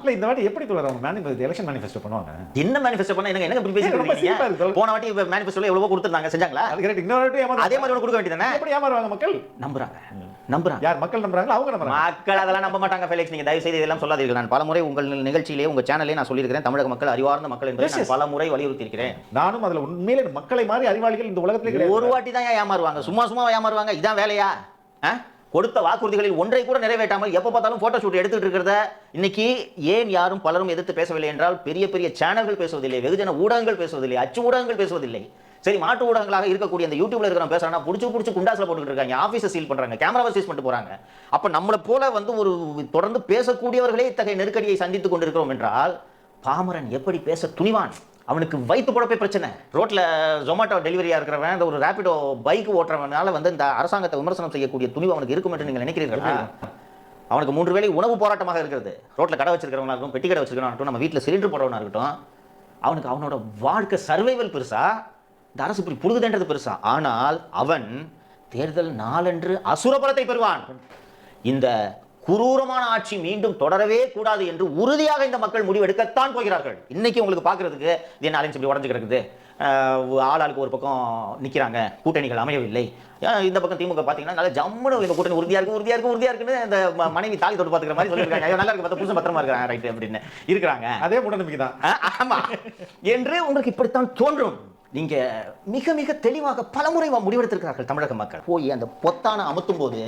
இல்ல இந்த வாட்டி எப்படி தோழர் எலெக்ஷன் மேனிஃபெஸ்டோ பண்ணுவாங்க? என்ன மேனிஃபெஸ்டோ பண்ணா என்னங்க இப்படி பேசிட்டு இருக்கீங்க? போன வாட்டி மேனிஃபெஸ்டோல எவ்வளவோ கொடுத்திருந்தாங்க, செஞ்சாங்களா? அது கரெக்ட். இன்னொரு வாட்டி அதே மாதிரி ஒன்னு கொடுக்க வேண்டியதானே? எப்படி ஏமாறுவாங்க மக்கள்? நம்புறாங்க. யார் மக்கள் நம்புறாங்களா அவங்க நம்புறாங்க? மக்கள் அதெல்லாம் நம்ப மாட்டாங்க ஃபெலிக்ஸ். நீங்க தயவு செய்து இதெல்லாம் சொல்லாதீர்கள். நான் பலமுறை உங்கள் நிகழ்ச்சியிலே உங்க சேனல்லே நான் சொல்லியிருக்கிறேன், தமிழக மக்கள் அறிவார்ந்த மக்கள் என்பதை நான் பலமுறை வலியுறுத்தி இருக்கிறேன். நானும் அதுல உண்மையிலே மக்களை மாதிரி அறிவாளிகள் இந்த உலகத்திலே கிடையாது. ஒரு வாட்டி தான் ஏமாறுவாங்க, சும்மா ஏமாறுவாங்க. இதான் வேலையா? கொடுத்த வாக்குறுதிகளில் ஒன்றை கூட நிறைவேற்றாமல் எப்ப பார்த்தாலும் போட்டோ ஷூட் எடுத்துட்டு இருக்கிறத இன்னைக்கு ஏன் யாரும் பலரும் எதிர்த்து பேசவில்லை என்றால், பெரிய பெரிய சேனல்கள் பேசுவதில்லை, வெகுஜன ஊடகங்கள் பேசுவதில்லை, அச்சு ஊடகங்கள் பேசுவதில்லை. சரி, மாற்று ஊடகங்களாக இருக்கக்கூடிய இந்த யூடியூப்ல இருக்கிறவங்க பேசுறாங்க, புடிச்சு குண்டாஸ்ல போட்டுட்டு இருக்காங்க, ஆபீஸை சீல் பண்றாங்க, கேமராவை சீஸ் பண்ணிட்டு போறாங்க. அப்ப நம்மள போல ஒரு தொடர்ந்து பேசக்கூடியவர்களே இத்தகைய நெருக்கடியை சந்தித்துக் கொண்டிருக்கிறோம் என்றால், பாமரன் எப்படி பேச துணிவான்? அவனுக்கு வயிற்று பொழப்பே பிரச்சனை. ரோட்ல ஜொமேட்டோ டெலிவரியா இருக்கிறவன், இந்த ஒரு ரேபிடோ பைக் ஓட்டுறவனால இந்த அரசாங்கத்தை விமர்சனம் செய்யக்கூடிய துணிவு அவனுக்கு இருக்கும் என்று நீங்கள் நினைக்கிறீர்களா? அவனுக்கு 3 வேளை உணவு போராட்டமாக இருக்கிறது. ரோட்ல கடை வச்சிருக்கிறவனா இருக்கட்டும், பெட்டி கடை வச்சிருக்கிறவனா இருக்கட்டும், நம்ம வீட்டில் சிலிண்டர் போடுறவனா இருக்கட்டும், அவனுக்கு அவனோட வாழ்க்கை சர்வைவல் பெருசா, இந்த அரசு இப்படி புடுகுதுன்றது பெருசா. ஆனால் அவன் தேர்தல் நாளன்று அசுரபலத்தை பெறுவான். இந்த குரூரமான ஆட்சி மீண்டும் தொடரவே கூடாது என்று உறுதியாக இந்த மக்கள் முடிவெடுக்கத்தான் போகிறார்கள். இன்னைக்கு உங்களுக்கு பார்க்கறதுக்கு இது என்ன அலைன்ஸ் இப்படி உடஞ்சு கிடக்குது, ஆளாளுக்கு ஒரு பக்கம் நிற்கிறாங்க, கூட்டணிகள் அமையவில்லை. இந்த பக்கம் திமுக பார்த்தீங்கன்னா நல்ல ஜம்முன்னு இந்த கூட்டணி உறுதியா இருக்குன்னு இந்த மனைவி தாலி தொட்டு பார்த்துக்கிற மாதிரி சொல்லியிருக்காங்க. நல்லா இருக்கு, புருஷன் பத்திரமா இருக்கிறாங்க, ரைட் அப்படின்னு இருக்கிறாங்க. அதே மூட நம்பிக்கை தான். ஆமா என்று உங்களுக்கு இப்படித்தான் தோன்றும். நீங்க மிக மிக தெளிவாக பலமுறை முடிவெடுத்திருக்கிறார்கள் தமிழக மக்கள். போய் அந்த பொத்தான அமுத்தும் போது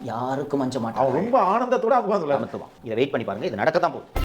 யாருக்கும் அஞ்ச மாட்டாங்க. ரொம்ப ஆனந்தத்தோட அவங்க அமுத்துவான். இதை வெயிட் பண்ணி பாருங்க, இது நடக்கத்தான் போகுது.